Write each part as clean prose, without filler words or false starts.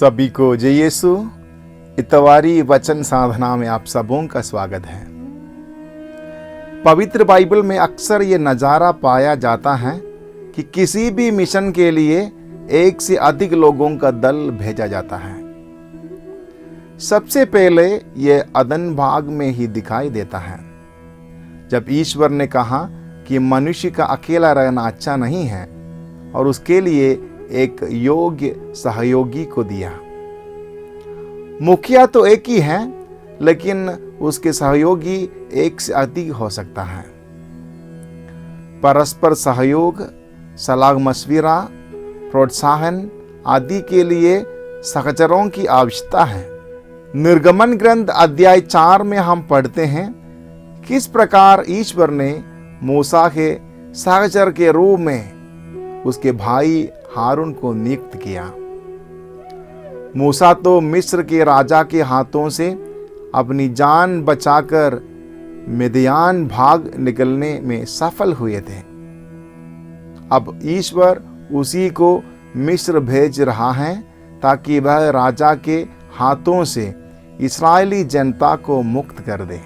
सभी को जय यीशु इतवारी वचन साधना में आप सबों का स्वागत है। पवित्र बाइबल में अक्सर ये नज़ारा पाया जाता है कि किसी भी मिशन के लिए एक से अधिक लोगों का दल भेजा जाता है। सबसे पहले ये अदन भाग में ही दिखाई देता है, जब ईश्वर ने कहा कि मनुष्य का अकेला रहना अच्छा नहीं है और उसके लिए एक योग्य सहयोगी को दिया। मुखिया तो एक ही है, लेकिन उसके सहयोगी एक से अधिक हो सकता है। परस्पर सहयोग, सलाह मशविरा, प्रोत्साहन आदि के लिए सहचरों की आवश्यकता है। निर्गमन ग्रंथ अध्याय 4 में हम पढ़ते हैं किस प्रकार ईश्वर ने मूसा के सहचर के रूप में उसके भाई हारून को नियुक्त किया। मूसा तो मिस्र के राजा के हाथों से अपनी जान बचाकर मिद्यान भाग निकलने में सफल हुए थे। अब ईश्वर उसी को मिस्र भेज रहा है ताकि वह राजा के हाथों से इस्राएली जनता को मुक्त कर दे।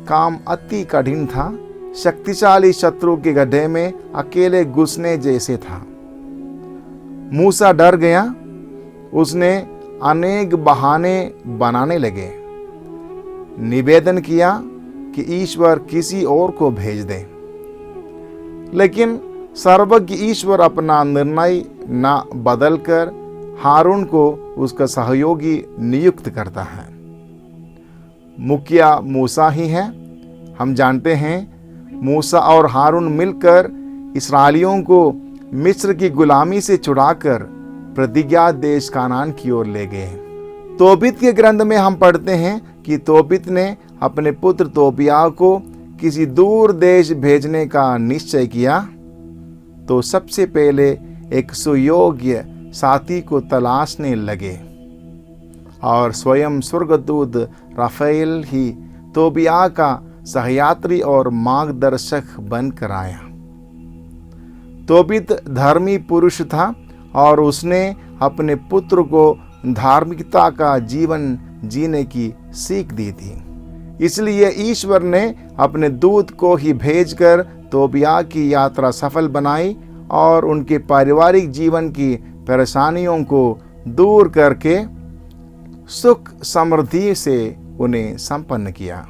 काम अति कठिन था, शक्तिशाली शत्रु के गड्ढे में अकेले घुसने जैसे था। मूसा डर गया, उसने अनेक बहाने बनाने लगे। निवेदन किया कि ईश्वर किसी और को भेज दे, लेकिन सर्वज्ञ ईश्वर अपना निर्णय न बदलकर हारून को उसका सहयोगी नियुक्त करता है। मुखिया मूसा ही है। हम जानते हैं मूसा और हारून मिलकर इस्राएलियों को मिस्र की गुलामी से छुड़ाकर प्रतिज्ञा देश कानान की ओर ले गए। तोबित के ग्रंथ में हम पढ़ते हैं कि तोबित ने अपने पुत्र तोबिया को किसी दूर देश भेजने का निश्चय किया, तो सबसे पहले एक सुयोग्य साथी को तलाशने लगे और स्वयं स्वर्गदूत राफेल ही तोबिया का सहयात्री और मार्गदर्शक बनकर आया। तोबित धर्मी पुरुष था और उसने अपने पुत्र को धार्मिकता का जीवन जीने की सीख दी थी। इसलिए ईश्वर ने अपने दूत को ही भेजकर तोबिया की यात्रा सफल बनाई और उनके पारिवारिक जीवन की परेशानियों को दूर करके सुख समृद्धि से उन्हें संपन्न किया।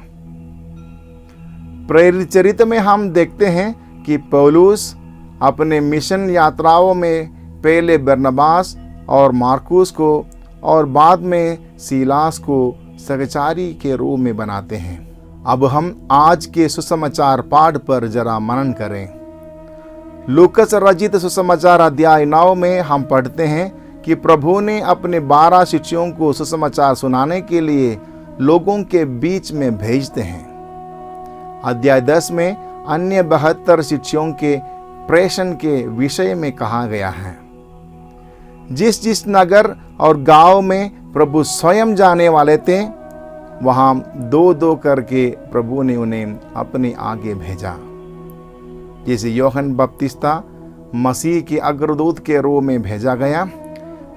प्रेरित चरित्र में हम देखते हैं कि पौलुस अपने मिशन यात्राओं में पहले बरनबास और मार्कुस को और बाद में सीलास को सहचारी के रूप में बनाते हैं। अब हम आज के सुसमाचार पाठ पर जरा मनन करें। लूकस रचित सुसमाचार अध्याय 9 में हम पढ़ते हैं कि प्रभु ने अपने 12 शिष्यों को सुसमाचार सुनाने के लिए लोगों के बीच में भेजते हैं। अध्याय 10 में अन्य 72 शिष्यों के प्रेषण के विषय में कहा गया है। जिस जिस नगर और गांव में प्रभु स्वयं जाने वाले थे, वहां 2-2 करके प्रभु ने उन्हें अपने आगे भेजा। जैसे यूहन्ना बपतिस्ता मसीह के अग्रदूत के रूप में भेजा गया,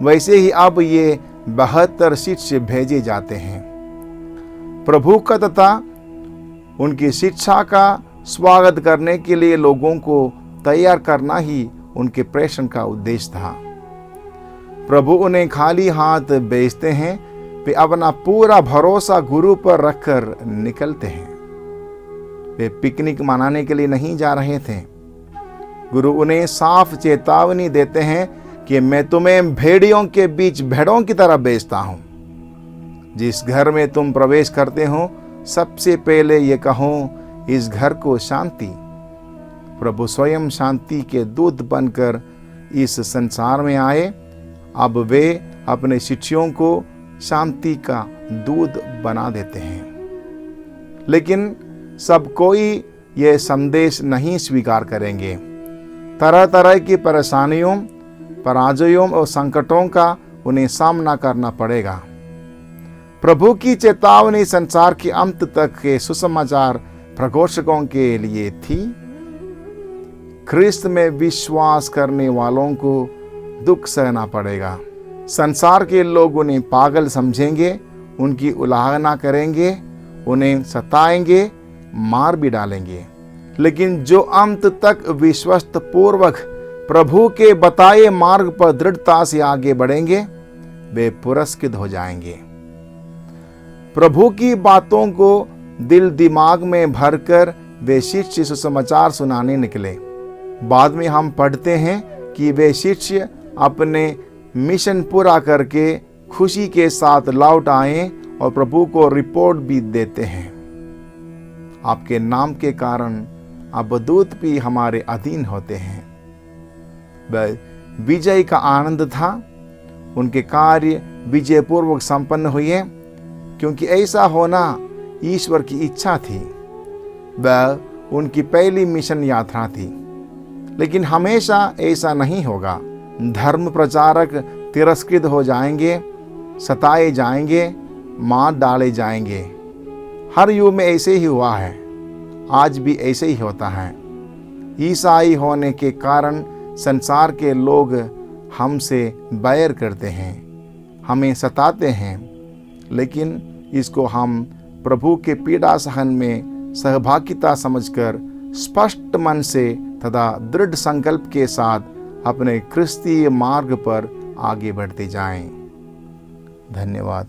वैसे ही अब ये 72 शिष्य भेजे जाते हैं। प्रभु का तथा उनकी शिक्षा का स्वागत करने के लिए लोगों को तैयार करना ही उनके प्रेषण का उद्देश्य था। प्रभु उन्हें खाली हाथ भेजते हैं, वे अपना पूरा भरोसा गुरु पर रखकर निकलते हैं। वे पिकनिक मनाने के लिए नहीं जा रहे थे। गुरु उन्हें साफ चेतावनी देते हैं कि मैं तुम्हें भेड़ियों के बीच भेड़ों की तरह भेजता हूं। जिस घर में तुम प्रवेश करते हो, सबसे पहले ये कहो, इस घर को शांति। प्रभु स्वयं शांति के दूत बनकर इस संसार में आए। अब वे अपने शिष्यों को शांति का दूत बना देते हैं, लेकिन सब कोई यह संदेश नहीं स्वीकार करेंगे। तरह तरह की परेशानियों, पराजयों और संकटों का उन्हें सामना करना पड़ेगा। प्रभु की चेतावनी संसार के अंत तक के सुसमाचार प्रघोषकों के लिए थी। ख्रिस्त में विश्वास करने वालों को दुख सहना पड़ेगा, संसार के लोग उन्हें पागल समझेंगे, उनकी उलाहना करेंगे, उन्हें सताएंगे, मार भी डालेंगे। लेकिन जो अंत तक विश्वस्त पूर्वक प्रभु के बताए मार्ग पर दृढ़ता से आगे बढ़ेंगे, वे पुरस्कृत हो जाएंगे। प्रभु की बातों को दिल दिमाग में भरकर वे शिष्य सुसमाचार सुनाने निकले। बाद में हम पढ़ते हैं कि वे शिष्य अपने मिशन पूरा करके खुशी के साथ लौट आए और प्रभु को रिपोर्ट भी देते हैं, आपके नाम के कारण अब दूत भी हमारे अधीन होते हैं। वह विजय का आनंद था। उनके कार्य विजयपूर्वक संपन्न हुए, क्योंकि ऐसा होना ईश्वर की इच्छा थी। वह उनकी पहली मिशन यात्रा थी। लेकिन हमेशा ऐसा नहीं होगा। धर्म प्रचारक तिरस्कृत हो जाएंगे, सताए जाएंगे, मार डाले जाएंगे। हर युग में ऐसे ही हुआ है, आज भी ऐसे ही होता है। ईसाई होने के कारण संसार के लोग हमसे बैर करते हैं, हमें सताते हैं, लेकिन इसको हम प्रभु के पीड़ा सहन में सहभागिता समझकर स्पष्ट मन से तथा दृढ़ संकल्प के साथ अपने क्रिस्तीय मार्ग पर आगे बढ़ते जाएं। धन्यवाद।